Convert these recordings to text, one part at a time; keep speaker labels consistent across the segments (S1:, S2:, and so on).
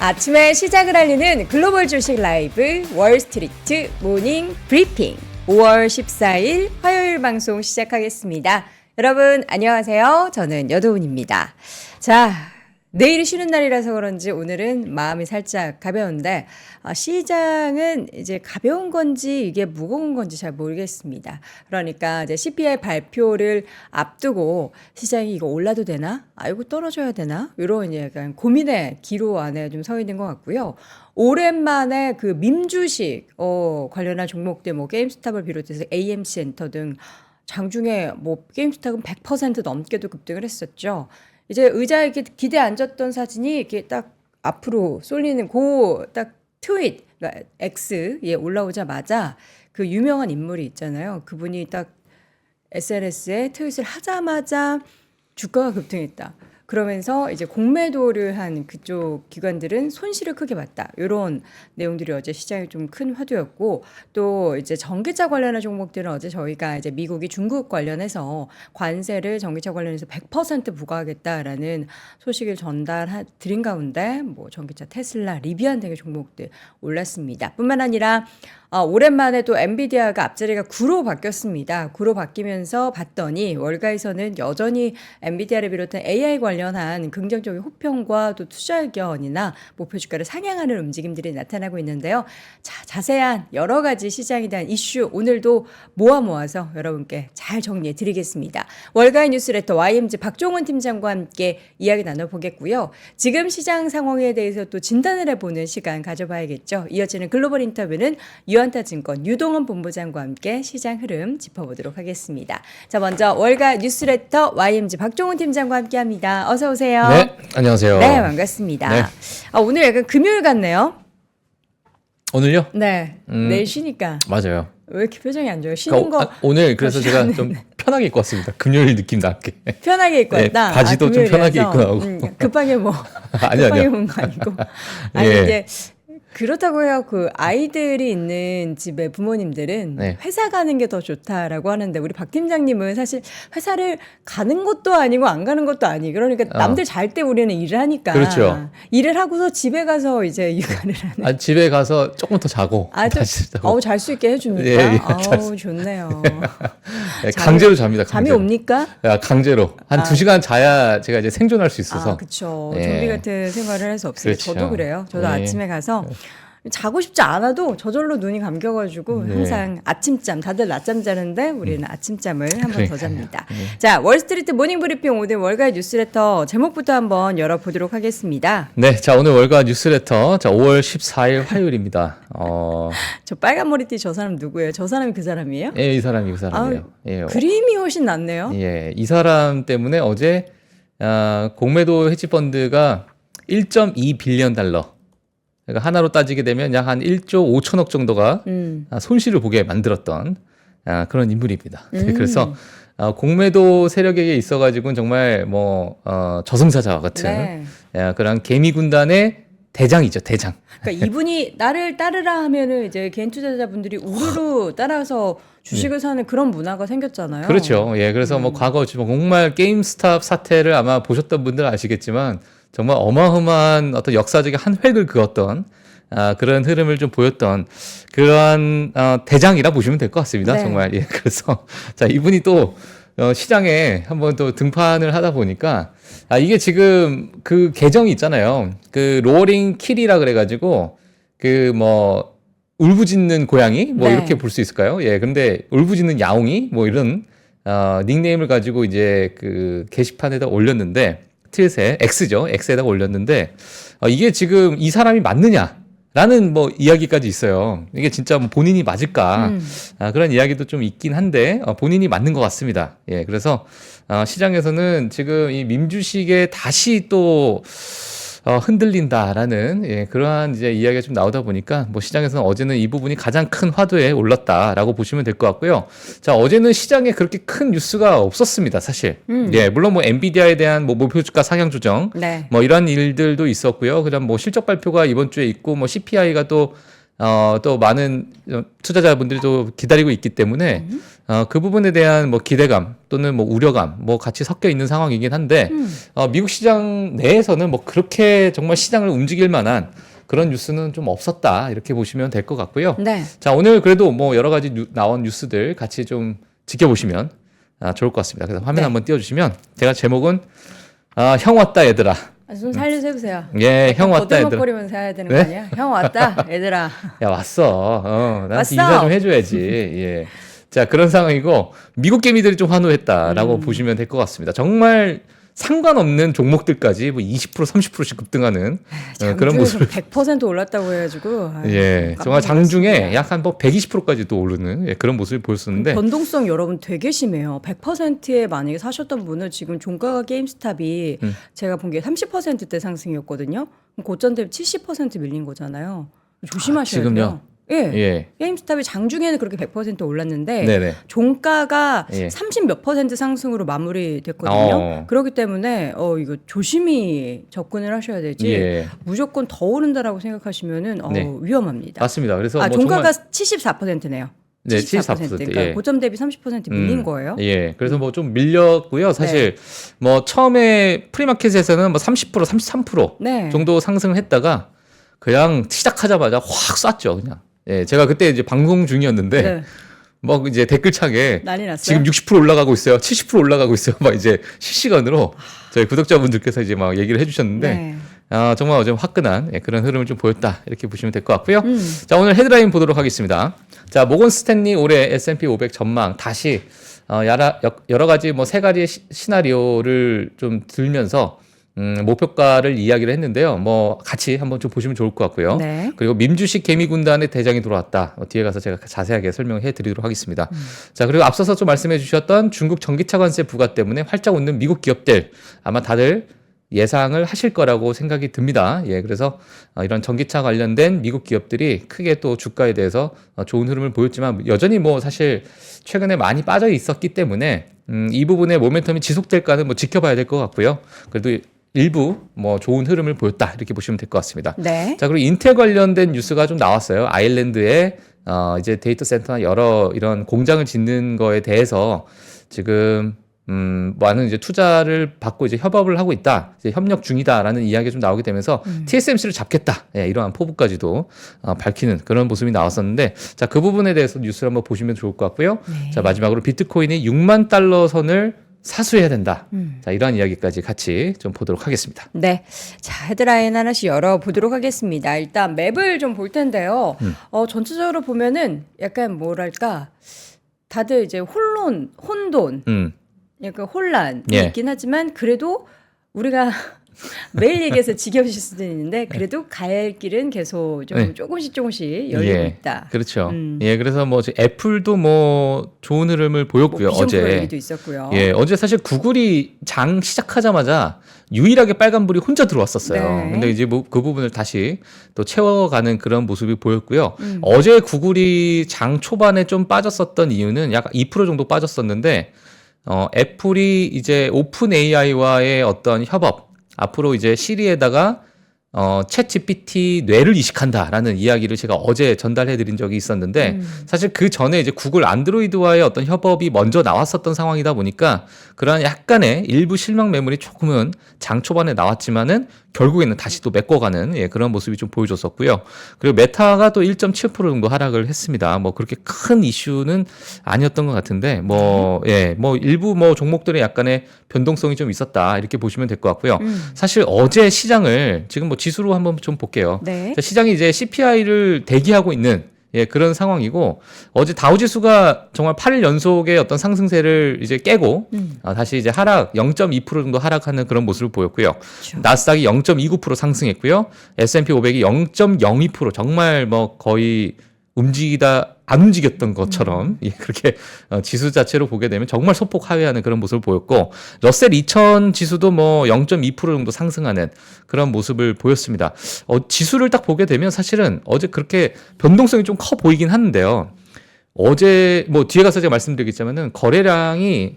S1: 아침에 시작을 알리는 글로벌 주식 라이브 월스트리트 모닝 브리핑 5월 14일 화요일 방송 시작하겠습니다. 여러분 안녕하세요. 저는 여도훈입니다. 자, 내일이 쉬는 날이라서 그런지 오늘은 마음이 살짝 가벼운데 시장은 이제 가벼운 건지 이게 무거운 건지 잘 모르겠습니다. 그러니까 이제 CPI 발표를 앞두고 시장이 이거 올라도 되나? 이거 떨어져야 되나? 이런 약간 고민의 기로 안에 좀 서 있는 것 같고요. 오랜만에 그 밈주식 관련한 종목들 뭐 게임스탑을 비롯해서 AMC 엔터 등 장중에 뭐 게임스탑은 100% 넘게도 급등을 했었죠. 이제 의자에 이렇게 기대 앉았던 사진이 이렇게 딱 앞으로 쏠리는 딱 트윗, 그러니까 X에 올라오자마자 그 유명한 인물이 있잖아요. 그분이 딱 SNS에 트윗을 하자마자 주가가 급등했다. 그러면서 이제 공매도를 한 그쪽 기관들은 손실을 크게 봤다. 이런 내용들이 어제 시장에 좀 큰 화두였고, 또 이제 전기차 관련한 종목들은 어제 저희가 이제 미국이 중국 관련해서 관세를 전기차 관련해서 100% 부과하겠다라는 소식을 드린 가운데 뭐 전기차 테슬라, 리비안 등의 종목들 올랐습니다. 뿐만 아니라 오랜만에 또 엔비디아가 앞자리가 9로 바뀌었습니다. 9로 바뀌면서 봤더니 월가에서는 여전히 엔비디아를 비롯한 AI 관련한 긍정적인 호평과 또 투자 의견이나 목표 주가를 상향하는 움직임들이 나타나고 있는데요. 자, 자세한 여러 가지 시장에 대한 이슈 오늘도 모아서 여러분께 잘 정리해 드리겠습니다. 월가의 뉴스레터 YMG 박종훈 팀장과 함께 이야기 나눠보겠고요. 지금 시장 상황에 대해서 또 진단을 해보는 시간 가져봐야겠죠. 이어지는 글로벌 인터뷰는 유한타증권 유동원 본부장과 함께 시장 흐름 짚어보도록 하겠습니다. 자, 먼저 월가 뉴스레터 YMG 박종훈 팀장과 함께합니다. 어서 오세요.
S2: 네, 안녕하세요.
S1: 네, 반갑습니다.
S2: 네.
S1: 오늘 약간 금요일 같네요.
S2: 오늘요?
S1: 네, 내일 쉬니까.
S2: 맞아요.
S1: 왜 이렇게 표정이 안 좋아요? 쉬는 거
S2: 오늘 그래서 제가 좀 편하게 입고 왔습니다. 금요일 느낌 나게.
S1: 편하게 입고 왔다.
S2: 네, 바지도 좀 편하게 입고 나오고.
S1: 급하게 뭐 급하게 온 거 아니고. 아니
S2: 예.
S1: 이게 그렇다고 해요. 그 아이들이 있는 집의 부모님들은
S2: 네.
S1: 회사 가는 게 더 좋다라고 하는데 우리 박 팀장님은 사실 회사를 가는 것도 아니고 안 가는 것도 아니고 그러니까 남들 잘 때 우리는 일을 하니까
S2: 그렇죠.
S1: 일을 하고서 집에 가서 이제 육아를 하는.
S2: 집에 가서 조금 더 자고 다시 자고.
S1: 잘 수 있게 해줍니까?
S2: 예,
S1: 좋네요.
S2: 네, 강제로 잡니다.
S1: 잠이
S2: 강제로.
S1: 옵니까?
S2: 강제로 한 2시간 자야 제가 이제 생존할 수 있어서.
S1: 그렇죠.
S2: 예.
S1: 좀비 같은 생활을 할 수 없어요.
S2: 그렇죠.
S1: 저도 그래요. 저도
S2: 네.
S1: 아침에 가서 자고 싶지 않아도 저절로 눈이 감겨가지고
S2: 네.
S1: 항상 아침잠, 다들 낮잠 자는데 우리는 아침잠을 한 번 더
S2: 그러니까요.
S1: 잡니다.
S2: 네.
S1: 자, 월스트리트 모닝브리핑 오늘 월가의 뉴스레터 제목부터 한번 열어보도록 하겠습니다.
S2: 네, 자 오늘 월가 뉴스레터 자 5월 14일 화요일입니다.
S1: 저 빨간 머리띠 저 사람 누구예요? 저 사람이 그 사람이에요?
S2: 예, 이 사람이 그 사람이에요. 예,
S1: 그림이 훨씬 낫네요.
S2: 예, 이 사람 때문에 어제 공매도 헤지펀드가 1.2 빌리언 달러. 그러니까 하나로 따지게 되면 약 한 1조 5천억 정도가 손실을 보게 만들었던 그런 인물입니다. 그래서 공매도 세력에게 있어가지고는 정말 뭐 저승사자와 같은 그런 개미 군단의 대장이죠, 대장.
S1: 그러니까 이분이 나를 따르라 하면은 이제 개인 투자자분들이 우르르 따라서 주식을 사는 그런 문화가 생겼잖아요.
S2: 그렇죠. 예, 그래서 뭐 과거 정말 게임스탑 사태를 아마 보셨던 분들은 아시겠지만 정말 어마어마한 어떤 역사적인 한 획을 그었던 그런 흐름을 좀 보였던 그러한 대장이라 보시면 될 것 같습니다.
S1: 네.
S2: 정말. 예, 그래서 자 이분이 또 시장에 한번 또 등판을 하다 보니까 이게 지금 그 계정이 있잖아요. 그 로어링 킬이라 그래가지고 그 뭐 울부짖는 고양이 뭐
S1: 네.
S2: 이렇게 볼 수 있을까요? 예, 근데 울부짖는 야옹이 뭐 이런 닉네임을 가지고 이제 그 게시판에다 올렸는데. 트윗에 X죠. X에다가 올렸는데 이게 지금 이 사람이 맞느냐라는 뭐 이야기까지 있어요. 이게 진짜 뭐 본인이 맞을까 그런 이야기도 좀 있긴 한데 본인이 맞는 것 같습니다. 예, 그래서 시장에서는 지금 이 밈주식에 다시 또 흔들린다라는 그러한 이제 이야기가 좀 나오다 보니까 뭐 시장에서는 어제는 이 부분이 가장 큰 화두에 올랐다라고 보시면 될 것 같고요. 자, 어제는 시장에 그렇게 큰 뉴스가 없었습니다, 사실. 예, 물론 뭐 엔비디아에 대한 뭐 목표 주가 상향 조정,
S1: 네.
S2: 뭐 이런 일들도 있었고요. 그다음 뭐 실적 발표가 이번 주에 있고 뭐 CPI가 또 또 많은 투자자분들이 또 기다리고 있기 때문에 그 부분에 대한 뭐 기대감 또는 뭐 우려감 뭐 같이 섞여 있는 상황이긴 한데 미국 시장 내에서는 뭐 그렇게 정말 시장을 움직일 만한 그런 뉴스는 좀 없었다 이렇게 보시면 될 것 같고요.
S1: 네.
S2: 자, 오늘 그래도 뭐 여러 가지 나온 뉴스들 같이 좀 지켜보시면 좋을 것 같습니다. 그래서 화면
S1: 네.
S2: 한번 띄워주시면 제가 제목은 형 왔다 얘들아.
S1: 좀 살려서 해보세요.
S2: 예, 형 왔다 얘들아.
S1: 거들먹거리면서 해야 되는
S2: 네?
S1: 거 아니야? 형 왔다 얘들아.
S2: 야, 왔어. 나한테
S1: 왔어.
S2: 인사 좀 해줘야지. 예. 자, 그런 상황이고 미국 개미들이 좀 환호했다라고 보시면 될 것 같습니다. 정말 상관없는 종목들까지 뭐 20% 30%씩 급등하는 그런 모습을
S1: 100% 올랐다고 해가지고
S2: 예, 정말 장중에 약 한 뭐 120%까지 또 오르는 그런 모습을 보였었는데
S1: 변동성 여러분 되게 심해요. 100%에 만약에 사셨던 분은 지금 종가가 게임스탑이 제가 본 게 30%대 상승이었거든요. 그럼 고점 대비 70% 밀린 거잖아요. 조심하셔야
S2: 지금요?
S1: 돼요. 예.
S2: 예.
S1: 게임스탑이 장중에는 그렇게 100% 올랐는데
S2: 네네.
S1: 종가가
S2: 예.
S1: 30 몇 % 상승으로 마무리됐거든요. 그렇기 때문에 이거 조심히 접근을 하셔야 되지.
S2: 예.
S1: 무조건 더 오른다라고 생각하시면은
S2: 네.
S1: 위험합니다.
S2: 맞습니다. 그래서 뭐
S1: 종가가
S2: 정말
S1: 74%네요.
S2: 네,
S1: 74%. 그러니까
S2: 예.
S1: 고점 대비 30% 밀린 거예요.
S2: 예. 그래서 뭐 좀 밀렸고요. 사실 뭐 처음에 프리마켓에서는 뭐 30% 33%
S1: 네.
S2: 정도 상승을 했다가 그냥 시작하자마자 확 쐈죠, 그냥. 예. 제가 그때 이제 방송 중이었는데
S1: 네.
S2: 뭐 이제 댓글창에
S1: 난리 났어요.
S2: 지금 60% 올라가고 있어요. 70% 올라가고 있어요. 막 이제 실시간으로 저희 구독자분들께서 이제 막 얘기를 해주셨는데
S1: 네.
S2: 정말 어제 화끈한 그런 흐름을 좀 보였다 이렇게 보시면 될 것 같고요. 자, 오늘 헤드라인 보도록 하겠습니다. 자, 모건 스탠리 올해 S&P 500 전망 다시 여러 가지 뭐 세 가지 시나리오를 좀 들면서 목표가를 이야기를 했는데요. 뭐 같이 한번 좀 보시면 좋을 것 같고요.
S1: 네.
S2: 그리고 민주식 개미군단의 대장이 돌아왔다. 뒤에 가서 제가 자세하게 설명해 드리도록 하겠습니다. 자, 그리고 앞서서 좀 말씀해 주셨던 중국 전기차 관세 부과 때문에 활짝 웃는 미국 기업들 아마 다들 예상을 하실 거라고 생각이 듭니다. 예, 그래서 이런 전기차 관련된 미국 기업들이 크게 또 주가에 대해서 좋은 흐름을 보였지만 여전히 뭐 사실 최근에 많이 빠져 있었기 때문에 이 부분의 모멘텀이 지속될까는 뭐 지켜봐야 될 것 같고요. 그래도 일부 뭐 좋은 흐름을 보였다 이렇게 보시면 될 것 같습니다.
S1: 네.
S2: 자, 그리고 인텔 관련된 뉴스가 좀 나왔어요. 아일랜드에 이제 데이터 센터나 여러 이런 공장을 짓는 거에 대해서 지금 많은 이제 투자를 받고 이제 협업을 하고 있다, 이제 협력 중이다라는 이야기가 좀 나오게 되면서 TSMC를 잡겠다, 예, 이러한 포부까지도 밝히는 그런 모습이 나왔었는데, 자, 그 부분에 대해서 뉴스를 한번 보시면 좋을 것 같고요.
S1: 네.
S2: 자, 마지막으로 비트코인이 6만 달러 선을 사수해야 된다. 자, 이러한 이야기까지 같이 좀 보도록 하겠습니다.
S1: 네. 자, 헤드라인 하나씩 열어보도록 하겠습니다. 일단 맵을 좀 볼 텐데요. 전체적으로 보면은 약간 뭐랄까, 다들 이제 혼돈, 약간 혼란이
S2: 예.
S1: 있긴 하지만 그래도 우리가 매일 얘기해서 지겨우실 수도 있는데 그래도 갈 길은 계속 좀
S2: 네.
S1: 조금씩 열리고
S2: 예,
S1: 있다.
S2: 그렇죠. 예, 그래서 뭐 애플도 뭐 좋은 흐름을 보였고요.
S1: 비전 프로
S2: 어제.
S1: 얘기도 있었고요.
S2: 예, 어제 사실 구글이 장 시작하자마자 유일하게 빨간불이 혼자 들어왔었어요.
S1: 네.
S2: 근데 이제 뭐 그 부분을 다시 또 채워가는 그런 모습이 보였고요. 어제 구글이 장 초반에 좀 빠졌었던 이유는 약 2% 정도 빠졌었는데, 애플이 이제 오픈 AI와의 어떤 협업, 앞으로 이제 시리에다가 챗 GPT 뇌를 이식한다라는 이야기를 제가 어제 전달해 드린 적이 있었는데, 사실 그 전에 이제 구글 안드로이드와의 어떤 협업이 먼저 나왔었던 상황이다 보니까 그러한 약간의 일부 실망 매물이 조금은 장 초반에 나왔지만은 결국에는 다시 또 메꿔가는 그런 모습이 좀 보여줬었고요. 그리고 메타가 또 1.7% 정도 하락을 했습니다. 뭐 그렇게 큰 이슈는 아니었던 것 같은데, 뭐 일부 뭐 종목들의 약간의 변동성이 좀 있었다 이렇게 보시면 될 것 같고요. 사실 어제 시장을 지금 뭐 지수로 한번 좀 볼게요.
S1: 네.
S2: 자, 시장이 이제 CPI를 대기하고 있는 그런 상황이고, 어제 다우지수가 정말 8일 연속의 어떤 상승세를 이제 깨고 다시 이제 하락 0.2% 정도 하락하는 그런 모습을 보였고요.
S1: 그렇죠.
S2: 나스닥이 0.29% 상승했고요. S&P 500이 0.02% 정말 뭐 거의 안 움직였던 것처럼 그렇게 지수 자체로 보게 되면 정말 소폭 하회하는 그런 모습을 보였고, 러셀 2000 지수도 뭐 0.2% 정도 상승하는 그런 모습을 보였습니다. 지수를 딱 보게 되면 사실은 어제 그렇게 변동성이 좀 커 보이긴 하는데요. 어제 뭐 뒤에 가서 제가 말씀드리겠지만은 거래량이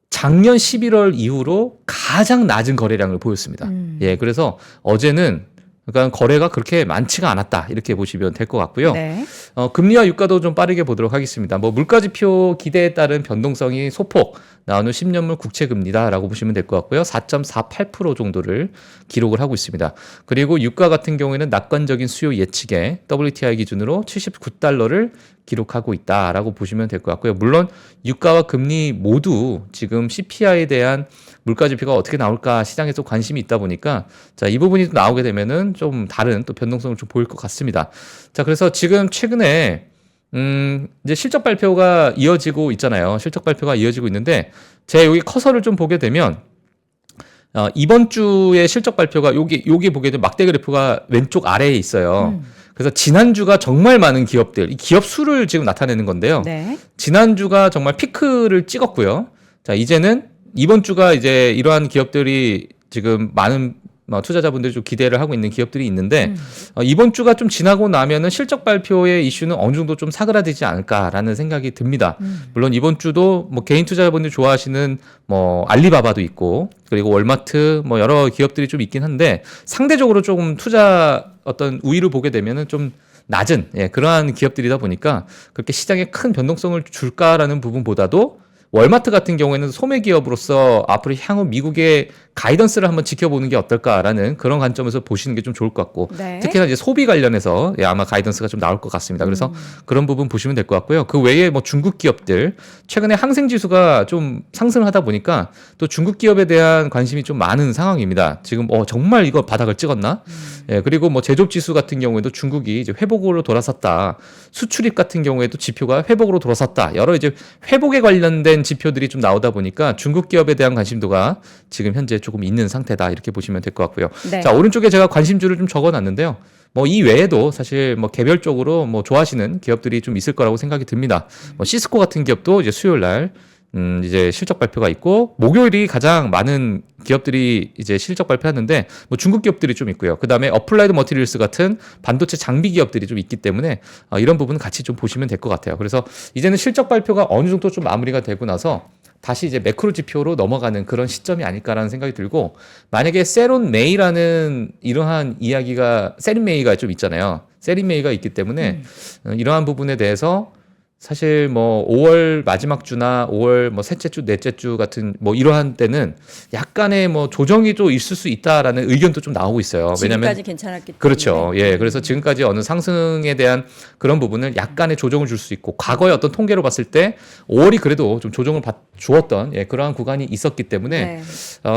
S2: 작년 11월 이후로 가장 낮은 거래량을 보였습니다. 예, 그래서 어제는 그러니까 거래가 그렇게 많지가 않았다 이렇게 보시면 될 것 같고요.
S1: 네.
S2: 금리와 유가도 좀 빠르게 보도록 하겠습니다. 뭐 물가지표 기대에 따른 변동성이 소폭 나오는 10년물 국채금리다라고 보시면 될 것 같고요. 4.48% 정도를 기록을 하고 있습니다. 그리고 유가 같은 경우에는 낙관적인 수요 예측에 WTI 기준으로 79달러를 기록하고 있다라고 보시면 될 것 같고요. 물론 유가와 금리 모두 지금 CPI에 대한 물가지표가 어떻게 나올까 시장에서 관심이 있다 보니까 자, 이 부분이 나오게 되면은 좀 다른 또 변동성을 좀 보일 것 같습니다. 자, 그래서 지금 최근에 이제 실적 발표가 이어지고 있잖아요. 실적 발표가 이어지고 있는데 제가 여기 커서를 좀 보게 되면 이번 주에 실적 발표가 여기 보게 되면 막대 그래프가 왼쪽 아래에 있어요. 그래서 지난주가 정말 많은 기업들, 이 기업 수를 지금 나타내는 건데요.
S1: 네.
S2: 지난주가 정말 피크를 찍었고요. 자, 이제는 이번 주가 이제 이러한 기업들이 지금 많은 투자자분들이 좀 기대를 하고 있는 기업들이 있는데 이번 주가 좀 지나고 나면은 실적 발표의 이슈는 어느 정도 좀 사그라들지 않을까라는 생각이 듭니다. 물론 이번 주도 뭐 개인 투자자분들이 좋아하시는 뭐 알리바바도 있고 그리고 월마트 뭐 여러 기업들이 좀 있긴 한데 상대적으로 조금 투자 어떤 우위를 보게 되면은 좀 낮은 그러한 기업들이다 보니까 그렇게 시장에 큰 변동성을 줄까라는 부분보다도 월마트 같은 경우에는 소매 기업으로서 앞으로 향후 미국의 가이던스를 한번 지켜보는 게 어떨까라는 그런 관점에서 보시는 게 좀 좋을 것 같고
S1: 네.
S2: 특히나 이제 소비 관련해서 아마 가이던스가 좀 나올 것 같습니다. 그래서 그런 부분 보시면 될 것 같고요. 그 외에 뭐 중국 기업들 최근에 항생 지수가 좀 상승을 하다 보니까 또 중국 기업에 대한 관심이 좀 많은 상황입니다. 지금 정말 이거 바닥을 찍었나? 그리고 뭐 제조업 지수 같은 경우에도 중국이 이제 회복으로 돌아섰다. 수출입 같은 경우에도 지표가 회복으로 돌아섰다. 여러 이제 회복에 관련된 지표들이 좀 나오다 보니까 중국 기업에 대한 관심도가 지금 현재 조금 있는 상태다 이렇게 보시면 될 것 같고요.
S1: 네.
S2: 자, 오른쪽에 제가 관심주를 좀 적어놨는데요. 뭐 이 외에도 사실 뭐 개별적으로 뭐 좋아하시는 기업들이 좀 있을 거라고 생각이 듭니다. 뭐 시스코 같은 기업도 이제 수요일 날 이제 실적 발표가 있고 목요일이 가장 많은 기업들이 이제 실적 발표하는데 뭐 중국 기업들이 좀 있고요. 그다음에 어플라이드 머티리얼스 같은 반도체 장비 기업들이 좀 있기 때문에 이런 부분은 같이 좀 보시면 될 것 같아요. 그래서 이제는 실적 발표가 어느 정도 좀 마무리가 되고 나서 다시 이제 매크로 지표로 넘어가는 그런 시점이 아닐까라는 생각이 들고 만약에 세론 메이라는 이러한 이야기가 세린 메이가 좀 있잖아요. 세린 메이가 있기 때문에 이러한 부분에 대해서 사실 뭐 5월 마지막 주나 5월 뭐 셋째 주, 넷째 주 같은 뭐 이러한 때는 약간의 뭐 조정이 좀 있을 수 있다라는 의견도 좀 나오고 있어요. 왜냐면
S1: 지금까지 괜찮았기 때문에.
S2: 그렇죠. 예. 그래서 지금까지 어느 상승에 대한 그런 부분을 약간의 조정을 줄 수 있고 과거의 어떤 통계로 봤을 때 5월이 그래도 좀 조정을 주었던 그러한 구간이 있었기 때문에
S1: 네.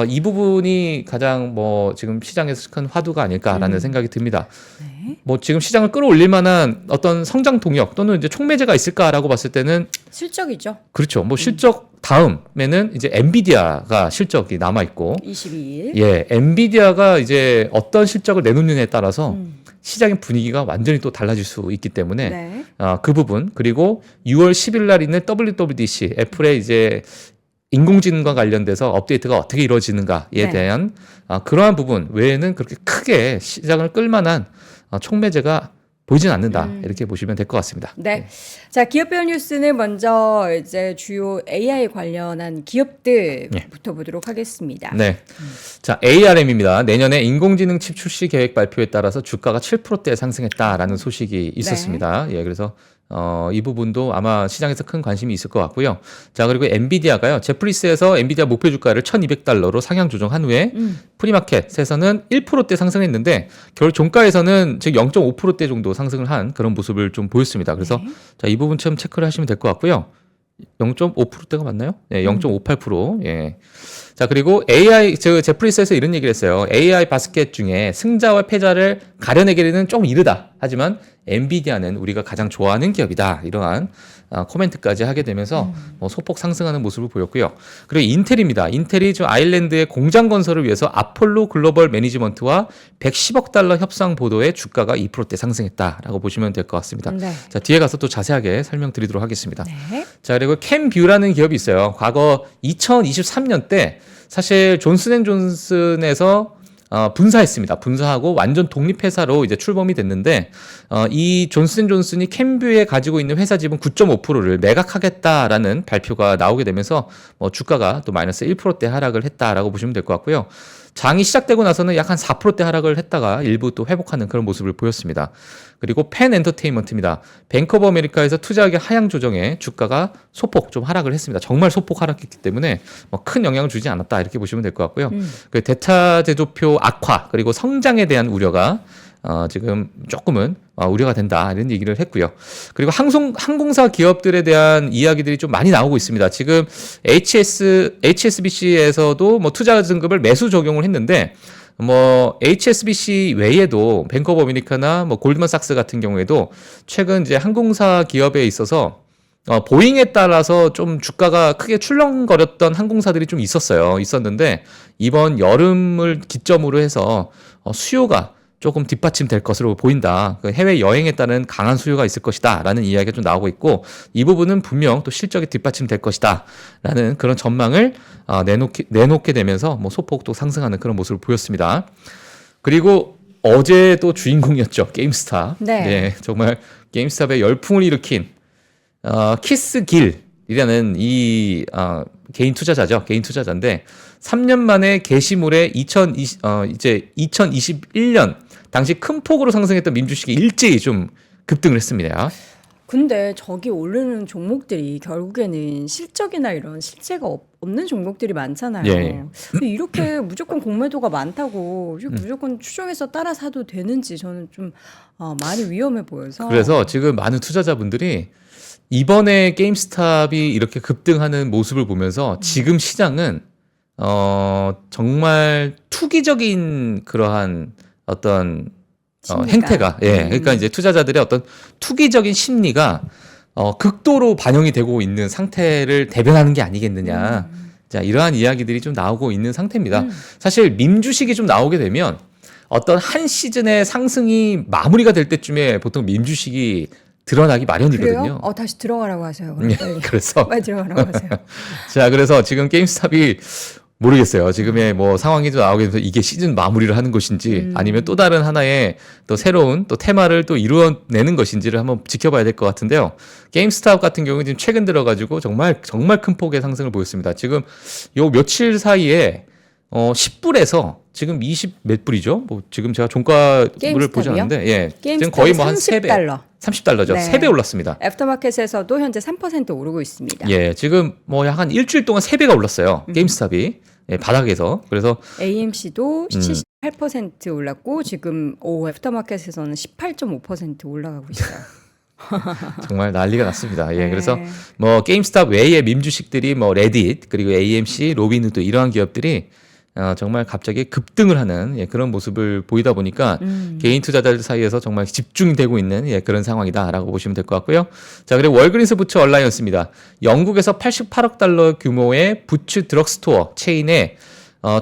S2: 이 부분이 가장 뭐 지금 시장에서 큰 화두가 아닐까라는 생각이 듭니다.
S1: 네.
S2: 뭐 지금 시장을 끌어올릴 만한 어떤 성장 동력 또는 이제 촉매제가 있을까라고 봤을 때는
S1: 실적이죠.
S2: 그렇죠. 뭐 실적 다음에는 이제 엔비디아가 실적이 남아 있고
S1: 22일.
S2: 예, 엔비디아가 이제 어떤 실적을 내놓느냐에 따라서 시장의 분위기가 완전히 또 달라질 수 있기 때문에
S1: 네.
S2: 그 부분 그리고 6월 10일 날 있는 WWDC 애플의 이제 인공지능과 관련돼서 업데이트가 어떻게 이루어지는가에
S1: 네.
S2: 대한 그러한 부분 외에는 그렇게 크게 시장을 끌만한 촉매제가 보이진 않는다 이렇게 보시면 될 것 같습니다.
S1: 네. 자, 기업별 뉴스는 먼저 이제 주요 AI 관련한 기업들부터 보도록 하겠습니다.
S2: 네. 자, ARM입니다. 내년에 인공지능 칩 출시 계획 발표에 따라서 주가가 7%대 상승했다라는 소식이 있었습니다. 예, 그래서 이 부분도 아마 시장에서 큰 관심이 있을 것 같고요. 자, 그리고 엔비디아가요. 제프리스에서 엔비디아 목표 주가를 $1,200로 상향 조정한 후에 프리마켓에서는 1%대 상승했는데 겨울 종가에서는 즉 0.5%대 정도 상승을 한 그런 모습을 좀 보였습니다. 그래서 자, 이 부분 좀 체크를 하시면 될 것 같고요. 0.5%대가 맞나요? 네, 0.58%. 예. 자, 그리고 제프리스에서 이런 얘기를 했어요. AI 바스켓 중에 승자와 패자를 가려내기는 좀 이르다. 하지만 엔비디아는 우리가 가장 좋아하는 기업이다. 이러한 코멘트까지 하게 되면서 소폭 상승하는 모습을 보였고요. 그리고 인텔입니다. 인텔이 좀 아일랜드의 공장 건설을 위해서 아폴로 글로벌 매니지먼트와 $110억 협상 보도에 주가가 2%대 상승했다라고 보시면 될 것 같습니다.
S1: 네.
S2: 자, 뒤에 가서 또 자세하게 설명드리도록 하겠습니다.
S1: 네.
S2: 자, 그리고 캠뷰라는 기업이 있어요. 과거 2023년 때 사실 존슨앤존슨에서 분사했습니다. 분사하고 완전 독립회사로 이제 출범이 됐는데, 이 존슨앤존슨이 캠뷰에 가지고 있는 회사 지분 9.5%를 매각하겠다라는 발표가 나오게 되면서 주가가 또 마이너스 1%대 하락을 했다라고 보시면 될 것 같고요. 장이 시작되고 나서는 약 한 4%대 하락을 했다가 일부 또 회복하는 그런 모습을 보였습니다. 그리고 펜 엔터테인먼트입니다. 뱅크 오브 아메리카에서 투자하기 하향 조정에 주가가 소폭 좀 하락을 했습니다. 정말 소폭 하락했기 때문에 뭐 큰 영향을 주지 않았다 이렇게 보시면 될 것 같고요. 그 대차 제조표 악화 그리고 성장에 대한 우려가 지금 조금은 우려가 된다 이런 얘기를 했고요. 그리고 항공사 기업들에 대한 이야기들이 좀 많이 나오고 있습니다. 지금 HSBC에서도 뭐 투자 등급을 매수 적용을 했는데 뭐 HSBC 외에도 뱅크 오브 아메리카나 뭐 골드만삭스 같은 경우에도 최근 이제 항공사 기업에 있어서 보잉에 따라서 좀 주가가 크게 출렁거렸던 항공사들이 좀 있었는데 이번 여름을 기점으로 해서 수요가 조금 뒷받침될 것으로 보인다. 해외 여행에 따른 강한 수요가 있을 것이다라는 이야기가 좀 나오고 있고 이 부분은 분명 또 실적이 뒷받침될 것이다라는 그런 전망을 내놓게 되면서 뭐 소폭 또 상승하는 그런 모습을 보였습니다. 그리고 어제 또 주인공이었죠. 게임스탑.
S1: 네.
S2: 정말 게임스탑의 열풍을 일으킨 키스길이라는 이 개인 투자자인데 3년 만에 게시물에 이제 2021년 당시 큰 폭으로 상승했던 민주주식이 일제히 좀 급등을 했습니다.
S1: 근데 저기 오르는 종목들이 결국에는 실적이나 이런 실체가 없는 종목들이 많잖아요.
S2: 예.
S1: 근데 이렇게 무조건 공매도가 많다고 무조건 추정해서 따라 사도 되는지 저는 좀 많이 위험해 보여서.
S2: 그래서 지금 많은 투자자분들이 이번에 게임스탑이 이렇게 급등하는 모습을 보면서 지금 시장은 정말 투기적인 그러한 어떤 행태가 그러니까 이제 투자자들의 어떤 투기적인 심리가 극도로 반영이 되고 있는 상태를 대변하는 게 아니겠느냐. 자, 이러한 이야기들이 좀 나오고 있는 상태입니다. 사실 밈주식이 좀 나오게 되면 어떤 한 시즌의 상승이 마무리가 될 때쯤에 보통 밈주식이 드러나기 마련이거든요.
S1: 그래요? 다시 들어가라고 하세요. 그럼 빨리.
S2: 그래서
S1: 빨리 들어가라고 하세요.
S2: 자, 그래서 지금 게임스탑이 모르겠어요. 지금의 뭐 상황이 좀 나오게 돼서 이게 시즌 마무리를 하는 것인지 아니면 또 다른 하나의 또 새로운 또 테마를 또 이루어내는 것인지를 한번 지켜봐야 될 것 같은데요. 게임스탑 같은 경우는 지금 최근 들어가지고 정말 큰 폭의 상승을 보였습니다. 지금 요 며칠 사이에 10불에서 지금 20 몇 불이죠? 뭐 지금 제가 종가를 보지 않는데 지금 거의 뭐 한 3배. 30달러죠.
S1: 네.
S2: 3배 올랐습니다.
S1: 애프터마켓에서도 현재 3% 오르고 있습니다.
S2: 예, 지금 뭐 약 한 일주일 동안 3배가 올랐어요. 게임스탑이. 바닥에서. 그래서
S1: AMC도 78% 올랐고 지금 애프터마켓에서는 18.5% 올라가고 있어요.
S2: 정말 난리가 났습니다.
S1: 네.
S2: 그래서 뭐 게임스탑 외의 밈주식들이 뭐 레딧 그리고 AMC, 로빈후드 이러한 기업들이 정말 갑자기 급등을 하는 그런 모습을 보이다 보니까 개인 투자자들 사이에서 정말 집중되고 있는 그런 상황이다라고 보시면 될 것 같고요. 자, 그리고 월그린스 부츠 얼라이언스입니다. 영국에서 88억 달러 규모의 부츠 드럭스토어 체인에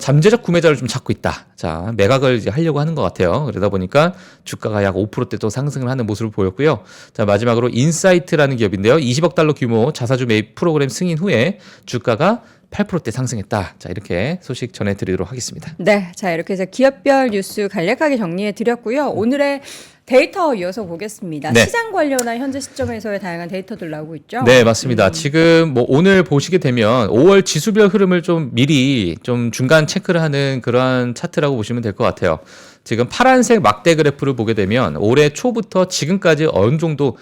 S2: 잠재적 구매자를 좀 찾고 있다. 자, 매각을 이제 하려고 하는 것 같아요. 그러다 보니까 주가가 약 5%대 또 상승을 하는 모습을 보였고요. 자, 마지막으로 인사이트라는 기업인데요. 20억 달러 규모 자사주 매입 프로그램 승인 후에 주가가 8%대 상승했다. 자, 이렇게 소식 전해드리도록 하겠습니다.
S1: 네, 자 이렇게 해서 기업별 뉴스 간략하게 정리해드렸고요. 오늘의 데이터 이어서 보겠습니다.
S2: 네.
S1: 시장 관련한 현재 시점에서의 다양한 데이터들 나오고 있죠.
S2: 네, 맞습니다. 지금 뭐 오늘 보시게 되면 5월 지수별 흐름을 좀 미리 좀 중간 체크를 하는 그러한 차트라고 보시면 될 것 같아요. 지금 파란색 막대 그래프를 보게 되면 올해 초부터 지금까지 어느 정도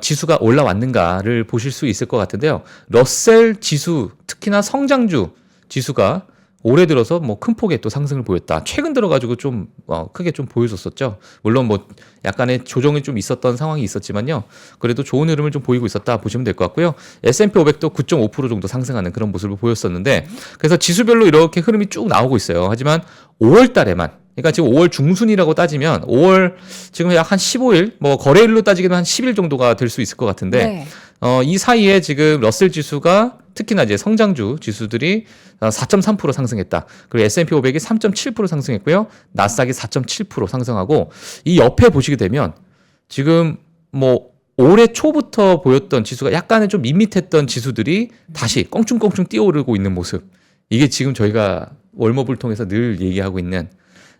S2: 지수가 올라왔는가를 보실 수 있을 것 같은데요. 러셀 지수, 특히나 성장주 지수가 올해 들어서 뭐 큰 폭의 또 상승을 보였다. 최근 들어가지고 좀 크게 좀 보여줬었죠. 물론 뭐 약간의 조정이 좀 있었던 상황이 있었지만요. 그래도 좋은 흐름을 좀 보이고 있었다 보시면 될 것 같고요. S&P 500도 9.5% 정도 상승하는 그런 모습을 보였었는데 그래서 지수별로 이렇게 흐름이 쭉 나오고 있어요. 하지만 5월 달에만 그러니까 지금 5월 중순이라고 따지면 5월 지금 약 한 15일 뭐 거래일로 따지기는 한 10일 정도가 될 수 있을 것 같은데
S1: 네.
S2: 이 사이에 지금 러셀 지수가 특히나 이제 성장주 지수들이 4.3% 상승했다. 그리고 S&P 500이 3.7% 상승했고요. 나스닥이 4.7% 상승하고 이 옆에 보시게 되면 지금 뭐 올해 초부터 보였던 지수가 약간은 좀 밋밋했던 지수들이 다시 껑충껑충 뛰어오르고 있는 모습. 이게 지금 저희가 월모브를 통해서 늘 얘기하고 있는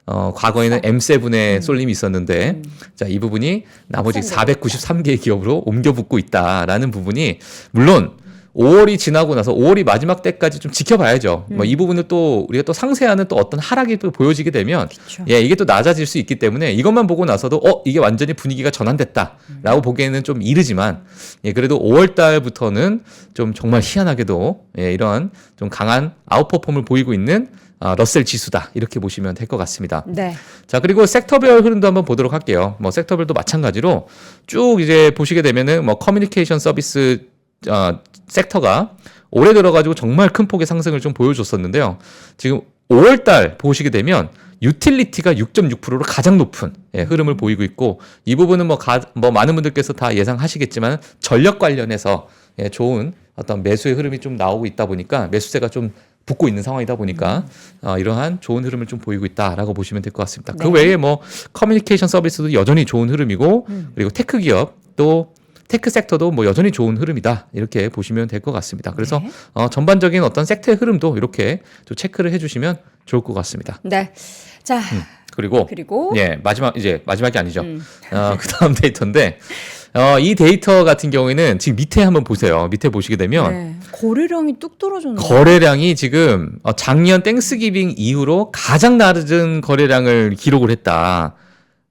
S2: 과거에는 M7의 쏠림이 있었는데 자, 이 부분이 나머지 493개의 기업으로 옮겨 붙고 있다라는 부분이 물론 5월이 지나고 나서 5월이 마지막 때까지 좀 지켜봐야죠. 뭐 이 부분을 또 우리가 또 상쇄하는 또 어떤 하락이 또 보여지게 되면
S1: 그쵸.
S2: 예, 이게 또 낮아질 수 있기 때문에 이것만 보고 나서도 이게 완전히 분위기가 전환됐다라고 보기에는 좀 이르지만 예, 그래도 5월 달부터는 좀 정말 희한하게도 예, 이런 좀 강한 아웃퍼폼을 보이고 있는 러셀 지수다 이렇게 보시면 될 것 같습니다.
S1: 네.
S2: 자, 그리고 섹터별 흐름도 한번 보도록 할게요. 뭐 섹터별도 마찬가지로 쭉 이제 보시게 되면은 뭐 커뮤니케이션 서비스 섹터가 올해 들어가지고 정말 큰 폭의 상승을 좀 보여줬었는데요. 지금 5월 달 보시게 되면 유틸리티가 6.6%로 가장 높은 흐름을 보이고 있고 이 부분은 뭐 많은 분들께서 다 예상하시겠지만 전력 관련해서 좋은 어떤 매수의 흐름이 좀 나오고 있다 보니까 매수세가 좀 붙고 있는 상황이다 보니까 이러한 좋은 흐름을 좀 보이고 있다라고 보시면 될 것 같습니다.
S1: 네.
S2: 그 외에 뭐 커뮤니케이션 서비스도 여전히 좋은 흐름이고 그리고 테크 기업 또 테크 섹터도 뭐 여전히 좋은 흐름이다 이렇게 보시면 될 것 같습니다. 그래서
S1: 네.
S2: 전반적인 어떤 섹터의 흐름도 이렇게 좀 체크를 해주시면 좋을 것 같습니다.
S1: 네. 자,
S2: 그리고
S1: 네.
S2: 마지막이 아니죠. 그 다음 데이터인데 이 데이터 같은 경우에는 지금 밑에 한번 보세요. 밑에 보시게 되면
S1: 네. 거래량이 뚝 떨어졌네요.
S2: 거래량이 지금 작년 땡스기빙 이후로 가장 낮은 거래량을 기록을 했다.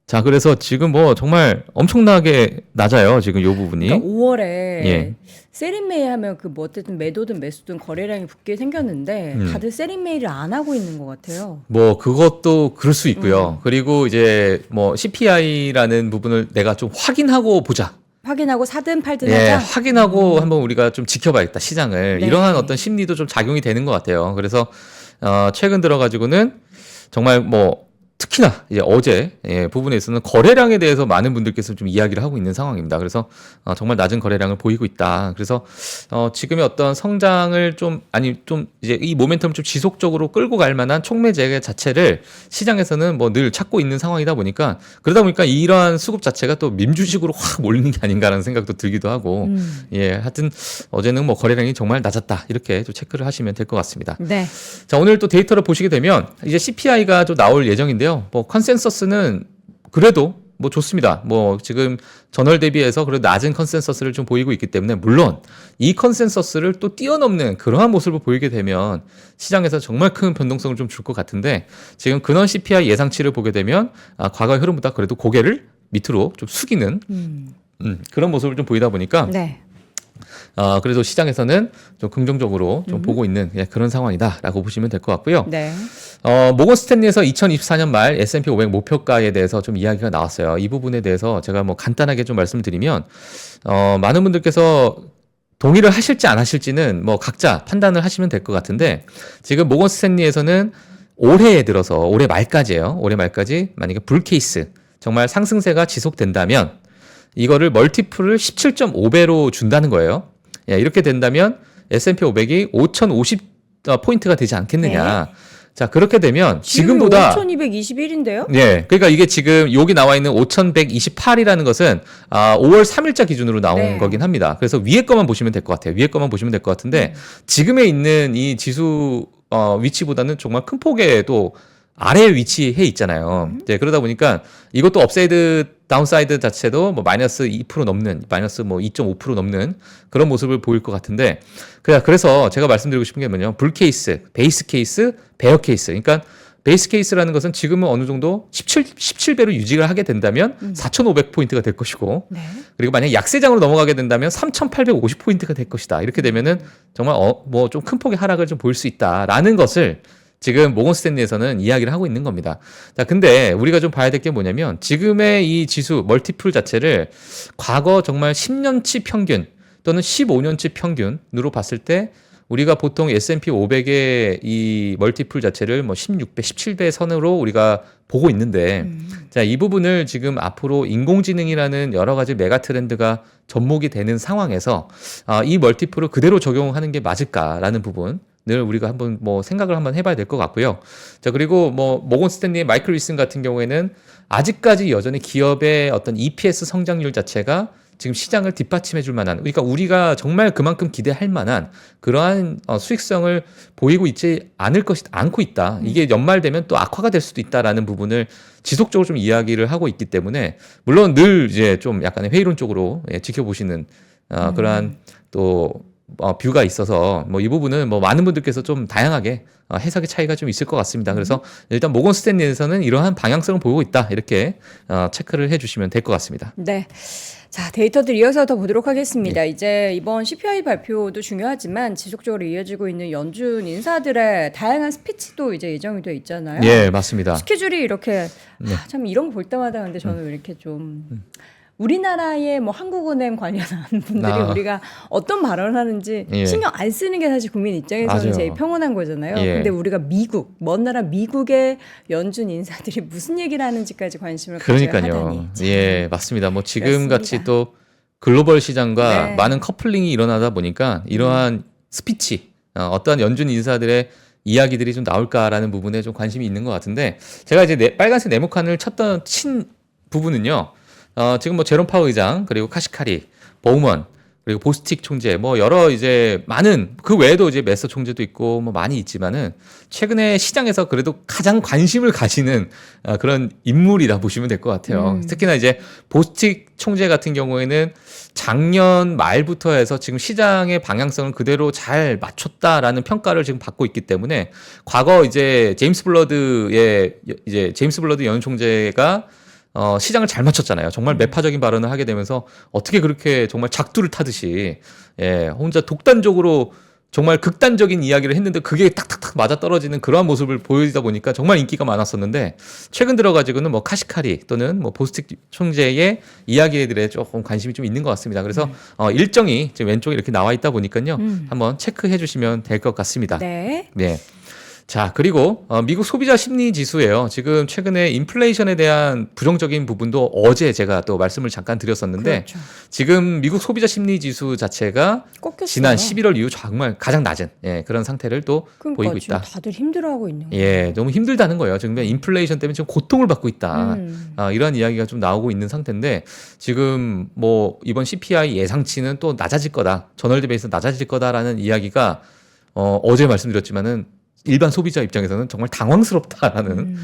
S2: 자, 그래서 지금 뭐 정말 엄청나게 낮아요. 지금 이 부분이.
S1: 그러니까 5월에
S2: 예.
S1: 세린메이 하면 그 뭐 어쨌든 매도든 매수든 거래량이 붙게 생겼는데 다들 세린메이를 안 하고 있는 것 같아요.
S2: 뭐 그것도 그럴 수 있고요. 그리고 이제 뭐 CPI라는 부분을 내가 좀 확인하고 보자.
S1: 확인하고 사든 팔든
S2: 예,
S1: 하자.
S2: 확인하고 한번 우리가 좀 지켜봐야겠다 시장을.
S1: 네.
S2: 이러한 어떤 심리도 좀 작용이 되는 것 같아요. 그래서 최근 들어가지고는 정말 뭐 특히나 이제 어제 부분에 있어서는 거래량에 대해서 많은 분들께서 좀 이야기를 하고 있는 상황입니다. 그래서 정말 낮은 거래량을 보이고 있다. 그래서 지금의 어떤 성장을 좀 이제 이 모멘텀을 좀 지속적으로 끌고 갈 만한 촉매제 자체를 시장에서는 뭐 늘 찾고 있는 상황이다 보니까 그러다 보니까 이러한 수급 자체가 또 밈주식으로 확 몰리는 게 아닌가라는 생각도 들기도 하고 예, 하여튼 어제는 뭐 거래량이 정말 낮았다 이렇게 좀 체크를 하시면 될 것 같습니다.
S1: 네.
S2: 자, 오늘 또 데이터를 보시게 되면 이제 CPI가 좀 나올 예정인데요. 뭐 컨센서스는 그래도 뭐 좋습니다. 뭐 지금 전월 대비해서 그래도 낮은 컨센서스를 좀 보이고 있기 때문에 물론 이 컨센서스를 또 뛰어넘는 그러한 모습을 보이게 되면 시장에서 정말 큰 변동성을 좀 줄 것 같은데 지금 근원 CPI 예상치를 보게 되면 과거의 흐름보다 그래도 고개를 밑으로 좀 숙이는 그런 모습을 좀 보이다 보니까
S1: 네.
S2: 그래도 시장에서는 좀 긍정적으로 좀 보고 있는 그런 상황이다라고 보시면 될 것 같고요.
S1: 네.
S2: 모건 스탠리에서 2024년 말 S&P 500 목표가에 대해서 좀 이야기가 나왔어요. 이 부분에 대해서 제가 뭐 간단하게 좀 말씀을 드리면, 많은 분들께서 동의를 하실지 안 하실지는 뭐 각자 판단을 하시면 될 것 같은데, 지금 모건 스탠리에서는 올해에 들어서, 올해 말까지예요. 올해 말까지 만약에 불케이스, 정말 상승세가 지속된다면, 이거를 멀티플을 17.5배로 준다는 거예요. 예, 이렇게 된다면 S&P 500이 5,050포인트가 되지 않겠느냐.
S1: 네.
S2: 자, 그렇게 되면 지금보다
S1: 5,221인데요?
S2: 예. 그러니까 이게 지금 여기 나와 있는 5,128이라는 것은 5월 3일자 기준으로 나온
S1: 네.
S2: 거긴 합니다. 그래서 위에 거만 보시면 될 것 같아요. 위에 거만 보시면 될 것 같은데 지금에 있는 이 지수 위치보다는 정말 큰 폭의 또 아래에 위치해 있잖아요. 네, 그러다 보니까 이것도 업사이드, 다운사이드 자체도 뭐 마이너스 2% 넘는, 마이너스 뭐 2.5% 넘는 그런 모습을 보일 것 같은데, 그래서 제가 말씀드리고 싶은 게 뭐냐면, 불 케이스, 베이스 케이스, 베어 케이스. 그러니까 베이스 케이스라는 것은 지금은 어느 정도 17배로 유지를 하게 된다면 4,500포인트가 될 것이고,
S1: 네.
S2: 그리고 만약 약세장으로 넘어가게 된다면 3,850포인트가 될 것이다. 이렇게 되면은 정말 뭐 좀 큰 폭의 하락을 좀 보일 수 있다라는 것을 지금 모건 스탠리에서는 이야기를 하고 있는 겁니다. 자, 근데 우리가 좀 봐야 될 게 뭐냐면 지금의 이 지수 멀티플 자체를 과거 정말 10년치 평균 또는 15년치 평균으로 봤을 때 우리가 보통 S&P 500의 이 멀티플 자체를 뭐 16배, 17배 선으로 우리가 보고 있는데 자, 이 부분을 지금 앞으로 인공지능이라는 여러 가지 메가 트렌드가 접목이 되는 상황에서 이 멀티플을 그대로 적용하는 게 맞을까라는 부분 늘 우리가 한번 뭐 생각을 한번 해봐야 될 것 같고요. 자, 그리고 뭐 모건 스탠리의 마이클 리슨 같은 경우에는 아직까지 여전히 기업의 어떤 EPS 성장률 자체가 지금 시장을 뒷받침해 줄 만한, 그러니까 우리가 정말 그만큼 기대할 만한 그러한 수익성을 보이고 있지 않고 있다. 이게 연말 되면 또 악화가 될 수도 있다라는 부분을 지속적으로 좀 이야기를 하고 있기 때문에 물론 늘 이제 좀 약간의 회의론적으로 지켜보시는 그러한 또 뷰가 있어서 뭐 이 부분은 뭐 많은 분들께서 좀 다양하게 해석의 차이가 좀 있을 것 같습니다. 그래서 일단 모건 스탠리에서는 이러한 방향성을 보이고 있다 이렇게 체크를 해주시면 될 것 같습니다.
S1: 네. 자, 데이터들 이어서 더 보도록 하겠습니다. 이제 이번 CPI 발표도 중요하지만 지속적으로 이어지고 있는 연준 인사들의 다양한 스피치도 이제 예정이 돼 있잖아요.
S2: 예, 맞습니다.
S1: 스케줄이 이렇게 참 이런 거 볼 때마다 근데 저는 왜 이렇게 좀 우리나라의 뭐 한국은행 관련한 분들이 우리가 어떤 발언을 하는지
S2: 예.
S1: 신경 안 쓰는 게 사실 국민 입장에서는
S2: 맞아요.
S1: 제일 평온한 거잖아요.
S2: 예.
S1: 근데 우리가 미국, 먼 나라 미국의 연준 인사들이 무슨 얘기를 하는지까지 관심을 가져야 하다니.
S2: 그러니까요.
S1: 참.
S2: 예, 맞습니다. 뭐 지금
S1: 그렇습니다.
S2: 같이 또 글로벌 시장과
S1: 네.
S2: 많은 커플링이 일어나다 보니까 이러한 스피치, 어떠한 연준 인사들의 이야기들이 좀 나올까라는 부분에 좀 관심이 있는 것 같은데 제가 이제 빨간색 네모칸을 친 부분은요. 지금 뭐 제롬 파월 의장 그리고 카시카리, 보우먼 그리고 보스틱 총재 뭐 여러 이제 많은 그 외에도 이제 메서 총재도 있고 뭐 많이 있지만은 최근에 시장에서 그래도 가장 관심을 가지는 그런 인물이라 보시면 될 것 같아요. 특히나 이제 보스틱 총재 같은 경우에는 작년 말부터 해서 지금 시장의 방향성을 그대로 잘 맞췄다라는 평가를 지금 받고 있기 때문에 과거 이제 제임스 블러드 연준 총재가 시장을 잘 맞췄잖아요. 정말 매파적인 발언을 하게 되면서 어떻게 그렇게 정말 작두를 타듯이 혼자 독단적으로 정말 극단적인 이야기를 했는데 그게 딱딱딱 맞아 떨어지는 그러한 모습을 보이다 보니까 정말 인기가 많았었는데 최근 들어가지고는 뭐 카시카리 또는 뭐 보스틱 총재의 이야기들에 조금 관심이 좀 있는 것 같습니다. 그래서 일정이 지금 왼쪽에 이렇게 나와 있다 보니까요. 한번 체크해 주시면 될 것 같습니다.
S1: 네.
S2: 네. 자, 그리고 미국 소비자 심리 지수예요. 지금 최근에 인플레이션에 대한 부정적인 부분도 어제 제가 또 말씀을 잠깐 드렸었는데
S1: 그렇죠.
S2: 지금 미국 소비자 심리 지수 자체가
S1: 꺾였어요.
S2: 지난 11월 이후 정말 가장 낮은 그런 상태를 또
S1: 그러니까
S2: 보이고
S1: 지금
S2: 있다.
S1: 다들 힘들어하고 있는 거예요.
S2: 예, 너무 힘들다는 거예요. 지금 인플레이션 때문에 지금 고통을 받고 있다. 이런 이야기가 좀 나오고 있는 상태인데 지금 뭐 이번 CPI 예상치는 또 낮아질 거다. 전월 대비해서 낮아질 거다라는 이야기가 어제 말씀드렸지만은 일반 소비자 입장에서는 정말 당황스럽다라는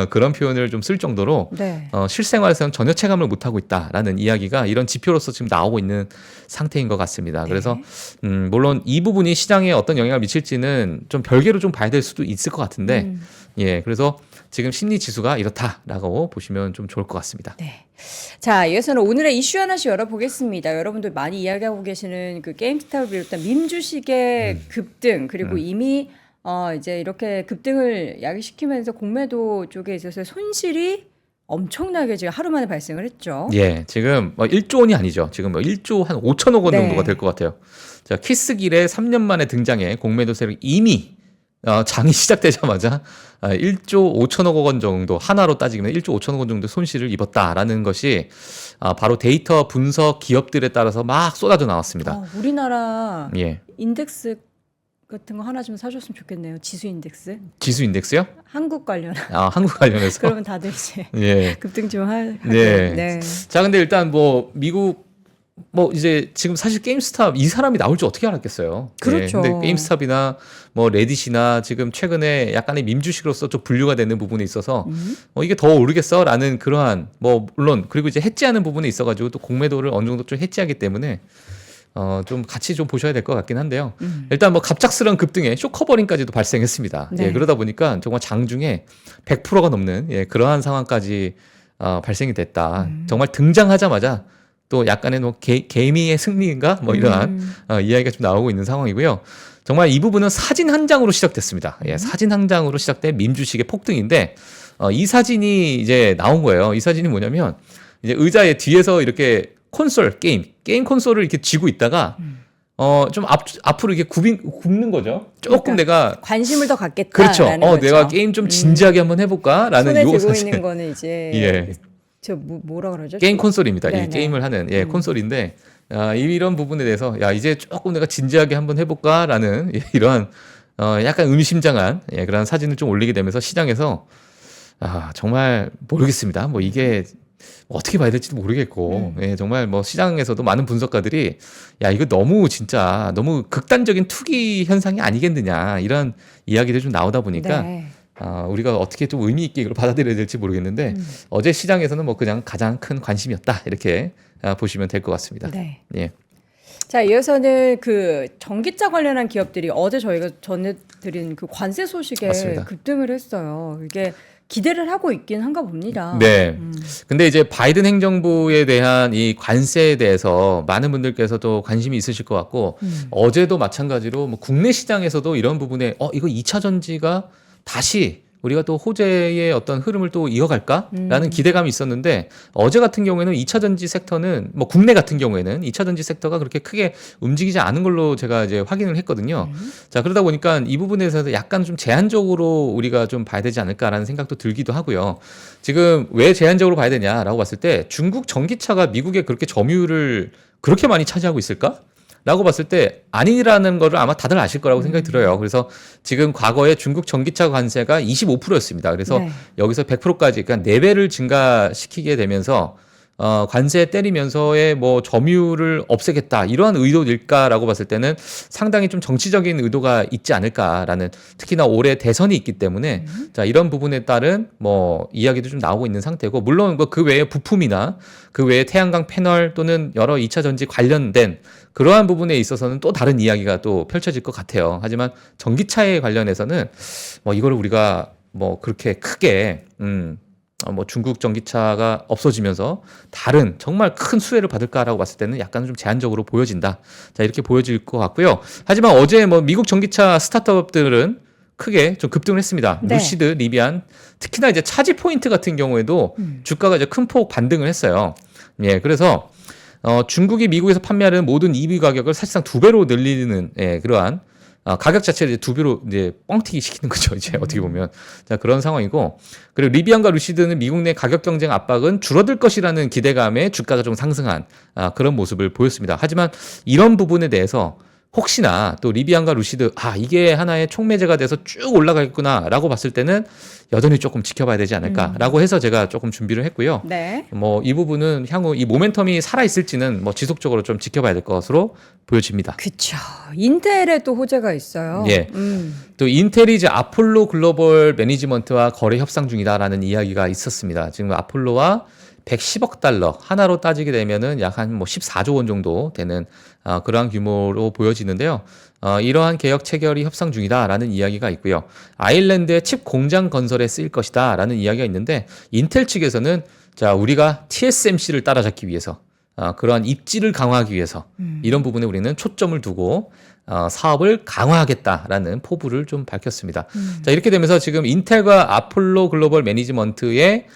S2: 그런 표현을 좀 쓸 정도로
S1: 네.
S2: 실생활에서는 전혀 체감을 못하고 있다라는 이야기가 이런 지표로서 지금 나오고 있는 상태인 것 같습니다. 그래서 물론 이 부분이 시장에 어떤 영향을 미칠지는 좀 별개로 좀 봐야 될 수도 있을 것 같은데 예, 그래서 지금 심리 지수가 이렇다라고 보시면 좀 좋을 것 같습니다.
S1: 네. 자, 이어서는 오늘의 이슈 하나씩 열어보겠습니다. 여러분들 많이 이야기하고 계시는 그 게임스탑을 비롯한 밈 주식의 급등 그리고 이미 이제 이렇게 급등을 야기시키면서 공매도 쪽에 있어서 손실이 엄청나게 지금 하루 만에 발생을 했죠.
S2: 예, 지금 뭐 1조 원이 아니죠. 지금 뭐 1조 한 5천억 원
S1: 네.
S2: 정도가 될 것 같아요. 자, 키스길에 3년 만에 등장해 공매도 세력이 이미 장이 시작되자마자 1조 5천억 원 정도 하나로 따지면 1조 5천억 원 정도 손실을 입었다라는 것이 바로 데이터 분석 기업들에 따라서 막 쏟아져 나왔습니다.
S1: 우리나라
S2: 예.
S1: 인덱스 같은 거 하나 좀 사줬으면 좋겠네요. 지수 인덱스.
S2: 지수 인덱스요?
S1: 한국 관련.
S2: 한국 관련해서.
S1: 그러면 다들 이제
S2: 예.
S1: 급등 좀 할.
S2: 네.
S1: 네.
S2: 자, 근데 일단 뭐 미국 뭐 이제 지금 사실 게임스탑 이 사람이 나올 줄 어떻게 알았겠어요.
S1: 그렇죠.
S2: 근데 게임스탑이나 뭐 레딧이나 지금 최근에 약간의 밈주식으로서 좀 분류가 되는 부분에 있어서 이게 더 오르겠어라는 그러한 뭐 물론 그리고 이제 해지하는 부분에 있어가지고 또 공매도를 어느 정도 좀 해지하기 때문에 좀 같이 좀 보셔야 될 것 같긴 한데요. 일단 뭐 갑작스러운 급등에 쇼커버링까지도 발생했습니다.
S1: 네.
S2: 예, 그러다 보니까 정말 장중에 100%가 넘는 그러한 상황까지 발생이 됐다. 정말 등장하자마자 또 약간의 뭐 개미의 승리인가 뭐 이러한 이야기가 좀 나오고 있는 상황이고요. 정말 이 부분은 사진 한 장으로 시작됐습니다. 예, 사진 한 장으로 시작된 밈주식의 폭등인데 이 사진이 이제 나온 거예요. 이 사진이 뭐냐면 이제 의자의 뒤에서 이렇게 콘솔 게임 콘솔을 이렇게 쥐고 있다가 좀 앞으로 이렇게 굽는 거죠. 조금
S1: 그러니까
S2: 내가
S1: 관심을 더 갖겠다.
S2: 그렇죠. 내가 게임 좀 진지하게 한번 해볼까라는
S1: 손에
S2: 요
S1: 들고
S2: 사실.
S1: 있는 거는 이제
S2: 예.
S1: 저 뭐라 그러죠?
S2: 게임 콘솔입니다.
S1: 네네.
S2: 이 게임을 하는 콘솔인데 이런 부분에 대해서 이제 조금 내가 진지하게 한번 해볼까라는 이러한 약간 의미심장한 그런 사진을 좀 올리게 되면서 시장에서 정말 모르겠습니다. 뭐 이게 어떻게 봐야 될지도 모르겠고 정말 뭐 시장에서도 많은 분석가들이 이거 너무 진짜 너무 극단적인 투기 현상이 아니겠느냐 이런 이야기들이 좀 나오다 보니까
S1: 네.
S2: 우리가 어떻게 좀 의미 있게 이걸 받아들여야 될지 모르겠는데 어제 시장에서는 뭐 그냥 가장 큰 관심이었다 이렇게 보시면 될 것 같습니다.
S1: 네.
S2: 예.
S1: 자, 이어서는 그 전기차 관련한 기업들이 어제 저희가 전해드린 그 관세 소식에
S2: 맞습니다.
S1: 급등을 했어요. 이게 기대를 하고 있긴 한가 봅니다.
S2: 네. 근데 이제 바이든 행정부에 대한 이 관세에 대해서 많은 분들께서도 관심이 있으실 것 같고, 어제도 마찬가지로 뭐 국내 시장에서도 이런 부분에, 이거 2차 전지가 다시 우리가 또 호재의 어떤 흐름을 또 이어갈까라는 기대감이 있었는데, 어제 같은 경우에는 2차 전지 섹터는 뭐 국내 같은 경우에는 2차 전지 섹터가 그렇게 크게 움직이지 않은 걸로 제가 이제 확인을 했거든요. 자, 그러다 보니까 이 부분에서 약간 좀 제한적으로 우리가 좀 봐야 되지 않을까라는 생각도 들기도 하고요. 지금 왜 제한적으로 봐야 되냐라고 봤을 때, 중국 전기차가 미국에 그렇게 점유율을 그렇게 많이 차지하고 있을까? 라고 봤을 때 아니라는 거를 아마 다들 아실 거라고 생각이 들어요. 그래서 지금 과거에 중국 전기차 관세가 25%였습니다. 그래서
S1: 네.
S2: 여기서 100%까지, 그러니까 4배를 증가시키게 되면서 관세 때리면서의 뭐 점유율을 없애겠다, 이러한 의도일까라고 봤을 때는 상당히 좀 정치적인 의도가 있지 않을까라는, 특히나 올해 대선이 있기 때문에 자, 이런 부분에 따른 뭐 이야기도 좀 나오고 있는 상태고, 물론 뭐 그 외에 부품이나 그 외에 태양광 패널 또는 여러 2차 전지 관련된 그러한 부분에 있어서는 또 다른 이야기가 또 펼쳐질 것 같아요. 하지만 전기차에 관련해서는 뭐 이거를 우리가 뭐 그렇게 크게 뭐 중국 전기차가 없어지면서 다른 정말 큰 수혜를 받을까라고 봤을 때는 약간 좀 제한적으로 보여진다. 자, 이렇게 보여질 것 같고요. 하지만 어제 뭐 미국 전기차 스타트업들은 크게 좀 급등을 했습니다.
S1: 네.
S2: 루시드, 리비안, 특히나 이제 차지 포인트 같은 경우에도 주가가 이제 큰 폭 반등을 했어요. 예, 그래서 중국이 미국에서 판매하는 모든 EV 가격을 사실상 2배로 늘리는, 그러한 가격 자체를 이제 2배로 이제 뻥튀기 시키는 거죠. 이제 어떻게 보면. 자, 그런 상황이고. 그리고 리비안과 루시드는 미국 내 가격 경쟁 압박은 줄어들 것이라는 기대감에 주가가 좀 상승한 그런 모습을 보였습니다. 하지만 이런 부분에 대해서 혹시나 또 리비안과 루시드, 이게 하나의 촉매제가 돼서 쭉 올라가겠구나라고 봤을 때는 여전히 조금 지켜봐야 되지 않을까라고 해서 제가 조금 준비를 했고요.
S1: 네.
S2: 뭐 이 부분은 향후 이 모멘텀이 살아 있을지는 뭐 지속적으로 좀 지켜봐야 될 것으로 보여집니다.
S1: 그쵸. 인텔에 또 호재가 있어요.
S2: 예. 또 인텔이 이제 아폴로 글로벌 매니지먼트와 거래 협상 중이다라는 이야기가 있었습니다. 지금 아폴로와 110억 달러 하나로 따지게 되면은 약 한 뭐 14조 원 정도 되는 그러한 규모로 보여지는데요. 이러한 계약 체결이 협상 중이다라는 이야기가 있고요. 아일랜드의 칩 공장 건설에 쓰일 것이다라는 이야기가 있는데, 인텔 측에서는 자, 우리가 TSMC를 따라잡기 위해서 그러한 입지를 강화하기 위해서 이런 부분에 우리는 초점을 두고 사업을 강화하겠다라는 포부를 좀 밝혔습니다. 자, 이렇게 되면서 지금 인텔과 아폴로 글로벌 매니지먼트의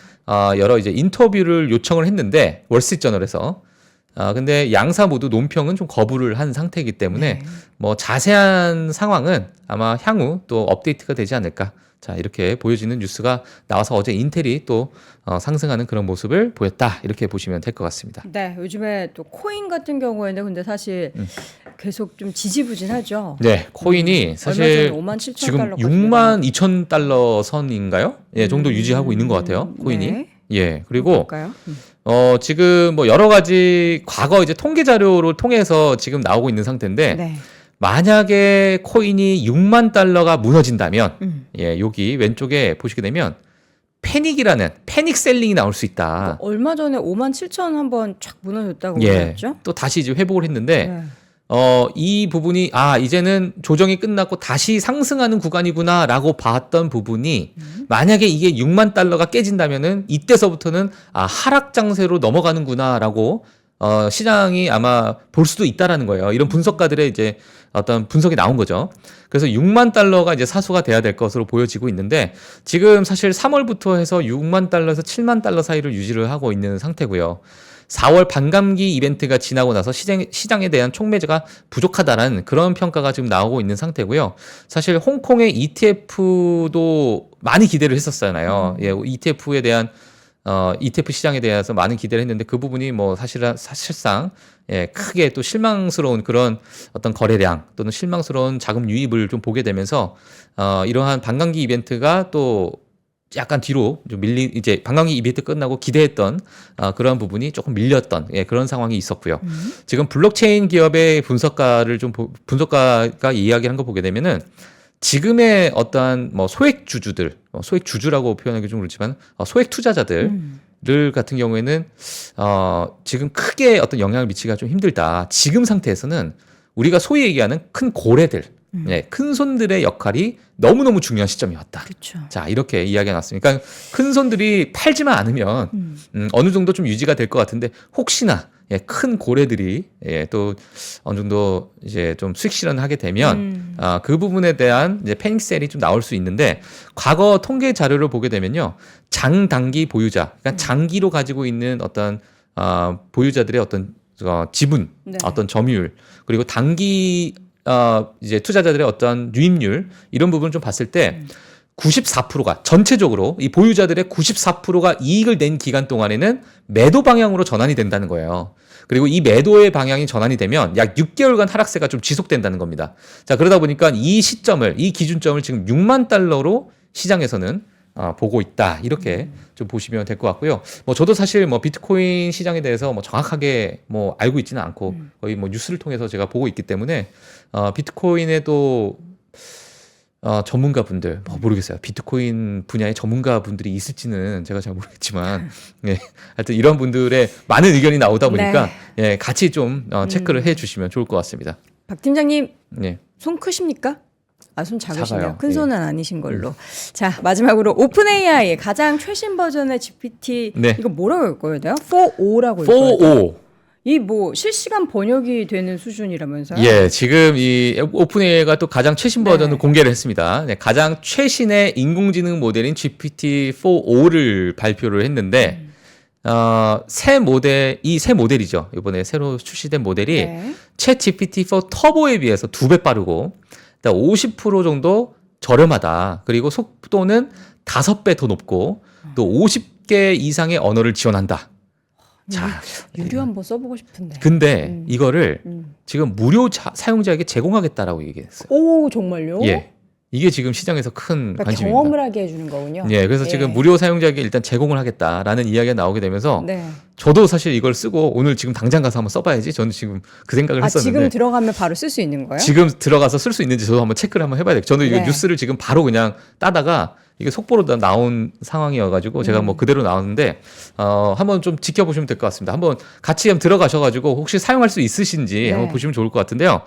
S2: 여러 이제 인터뷰를 요청을 했는데, 월스트리트저널에서 근데 양사 모두 논평은 좀 거부를 한 상태이기 때문에 뭐 자세한 상황은 아마 향후 또 업데이트가 되지 않을까. 자, 이렇게 보여지는 뉴스가 나와서 어제 인텔이 또 상승하는 그런 모습을 보였다, 이렇게 보시면 될 것 같습니다.
S1: 네, 요즘에 또 코인 같은 경우에는 근데 사실 계속 좀 지지부진하죠.
S2: 네, 코인이 사실
S1: 얼마 전에 57,000
S2: 지금
S1: 달러까지
S2: 62,000달러 선인가요? 예, 정도 유지하고 있는 것 같아요, 코인이.
S1: 네.
S2: 예, 그리고
S1: 볼까요?
S2: 지금 뭐 여러 가지 과거 이제 통계 자료를 통해서 지금 나오고 있는 상태인데,
S1: 네.
S2: 만약에 코인이 6만 달러가 무너진다면, 예, 여기 왼쪽에 보시게 되면 패닉이라는 패닉 셀링이 나올 수 있다.
S1: 얼마 전에 57,000 한번 쫙 무너졌다고
S2: 예,
S1: 그랬죠?
S2: 또 다시 이제 회복을 했는데,
S1: 네.
S2: 이 부분이 이제는 조정이 끝났고 다시 상승하는 구간이구나라고 봤던 부분이, 만약에 이게 6만 달러가 깨진다면은 이때서부터는 하락 장세로 넘어가는구나라고 시장이 아마 볼 수도 있다라는 거예요. 이런 분석가들의 이제 어떤 분석이 나온 거죠. 그래서 6만 달러가 이제 사수가 돼야 될 것으로 보여지고 있는데, 지금 사실 3월부터 해서 6만 달러에서 7만 달러 사이를 유지를 하고 있는 상태고요. 4월 반감기 이벤트가 지나고 나서 시장에 대한 촉매제가 부족하다라는 그런 평가가 지금 나오고 있는 상태고요. 사실 홍콩의 ETF도 많이 기대를 했었잖아요. 예, ETF에 대한 ETF 시장에 대해서 많은 기대를 했는데, 그 부분이 뭐 사실상 크게 또 실망스러운 그런 어떤 거래량 또는 실망스러운 자금 유입을 좀 보게 되면서 이러한 반감기 이벤트가 또 약간 뒤로 좀 이제 반감기 이벤트 끝나고 기대했던 그런 부분이 조금 밀렸던 그런 상황이 있었고요. 지금 블록체인 기업의 분석가가 이야기한 거 보게 되면은, 지금의 어떠한 뭐 소액 주주들, 소액 주주라고 표현하기 좀 그렇지만 소액 투자자들, 를 같은 경우에는 지금 크게 어떤 영향을 미치기가 좀 힘들다. 지금 상태에서는 우리가 소위 얘기하는 큰 고래들, 네, 큰 손들의 역할이 너무너무 중요한 시점이 왔다.
S1: 그렇죠.
S2: 자, 이렇게 이야기가 났습니다. 그러니까 큰 손들이 팔지만 않으면 어느 정도 좀 유지가 될 것 같은데 혹시나 큰 고래들이 또 어느 정도 이제 좀 수익 실현을 하게 되면 그 부분에 대한 이제 패닉셀이 좀 나올 수 있는데 과거 통계 자료를 보게 되면요. 장단기 보유자, 그러니까 장기로 가지고 있는 어떤 보유자들의 어떤 지분,
S1: 네.
S2: 어떤 점유율, 그리고 단기 이제 투자자들의 어떤 유입률 이런 부분을 좀 봤을 때 94%가 전체적으로 이 보유자들의 94%가 이익을 낸 기간 동안에는 매도 방향으로 전환이 된다는 거예요. 그리고 이 매도의 방향이 전환이 되면 약 6개월간 하락세가 좀 지속된다는 겁니다. 자, 그러다 보니까 이 시점을, 이 기준점을 지금 6만 달러로 시장에서는 보고 있다. 이렇게 좀 보시면 될 것 같고요. 뭐 저도 사실 뭐 비트코인 시장에 대해서 뭐 정확하게 뭐 알고 있지는 않고 거의 뭐 뉴스를 통해서 제가 보고 있기 때문에 비트코인에도 전문가분들 모르겠어요. 비트코인 분야의 전문가분들이 있을지는 제가 잘 모르겠지만 하여튼 이런 분들의 많은 의견이 나오다 보니까 같이 좀 체크를 해주시면 좋을 것 같습니다.
S1: 박 팀장님
S2: 네.
S1: 손 크십니까? 손 작으시네요.
S2: 작아요.
S1: 큰 손은 아니신 걸로. 자, 마지막으로 오픈AI의 가장 최신 버전의 GPT 이거 뭐라고 읽어야 돼요? 4.5라고 읽어야 돼요?
S2: 4.5.
S1: 이 뭐 실시간 번역이 되는 수준이라면서요?
S2: 예, 지금 이 오픈AI가 또 가장 최신 버전을 공개를 했습니다. 가장 최신의 인공지능 모델인 GPT-4.5를 발표를 했는데 새 모델이죠. 이번에 새로 출시된 모델이 챗 GPT-4 터보에 비해서 2배 빠르고 50% 정도 저렴하다. 그리고 속도는 5배 더 높고 또 50개 이상의 언어를 지원한다. 자,
S1: 유료 한번 써보고 싶은데.
S2: 근데 이거를 지금 무료 사용자에게 제공하겠다라고 얘기했어요.
S1: 오, 정말요?
S2: 예. 이게 지금 시장에서 큰
S1: 그러니까
S2: 관심입니다.
S1: 경험을 하게 해주는 거군요.
S2: 예, 그래서 지금 무료 사용자에게 일단 제공을 하겠다라는 이야기가 나오게 되면서 저도 사실 이걸 쓰고 오늘 지금 당장 가서 한번 써봐야지. 저는 지금 그 생각을 했었는데.
S1: 지금 들어가면 바로 쓸 수 있는 거예요?
S2: 지금 들어가서 쓸 수 있는지 저도 한번 체크를 한번 해봐야 돼요. 저는 이거 뉴스를 지금 바로 그냥 따다가 이게 속보로 나온 상황이어가지고 제가 뭐 그대로 나왔는데 한번 좀 지켜보시면 될 것 같습니다. 한번 같이 한번 들어가셔가지고 혹시 사용할 수 있으신지 한번 보시면 좋을 것 같은데요.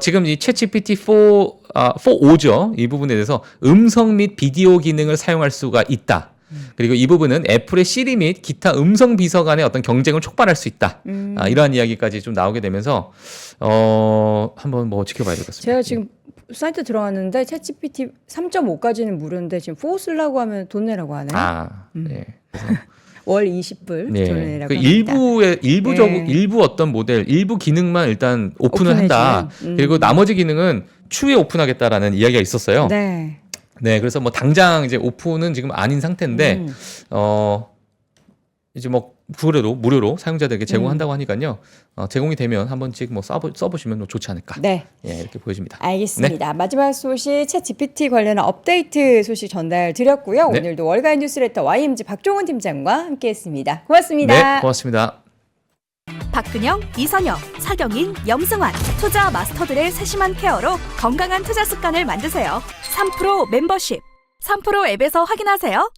S2: 지금 이 챗GPT 4.5죠. 이 부분에 대해서 음성 및 비디오 기능을 사용할 수가 있다. 그리고 이 부분은 애플의 시리 및 기타 음성 비서 간의 어떤 경쟁을 촉발할 수 있다. 이러한 이야기까지 좀 나오게 되면서 한번 뭐 지켜봐야 되겠습니다.
S1: 제가 지금 사이트 들어갔는데 챗GPT 3.5까지는 무료인데 지금 4 쓰려고 하면 돈 내라고 하네요.
S2: 네.
S1: 월 20불 돈 내라고
S2: 그
S1: 합니다.
S2: 일부 어떤 모델, 일부 기능만 일단 오픈을 한다. 그리고 나머지 기능은 추후에 오픈하겠다라는 이야기가 있었어요. 네, 그래서 뭐 당장 이제 오픈은 지금 아닌 상태인데 이제 뭐 그래도 무료로 사용자들에게 제공한다고 하니까요. 제공이 되면 한 번씩 뭐 써보시면 좋지 않을까. 이렇게 보여집니다.
S1: 알겠습니다. 마지막 소식 챗GPT 관련한 업데이트 소식 전달 드렸고요. 오늘도 월간 뉴스레터 YMG 박종훈 팀장과 함께했습니다. 고맙습니다.
S2: 네, 고맙습니다.
S3: 박근영, 이선영, 사경인, 염승환 투자 마스터들의 세심한 케어로 건강한 투자 습관을 만드세요. 3프로 멤버십 3프로 앱에서 확인하세요.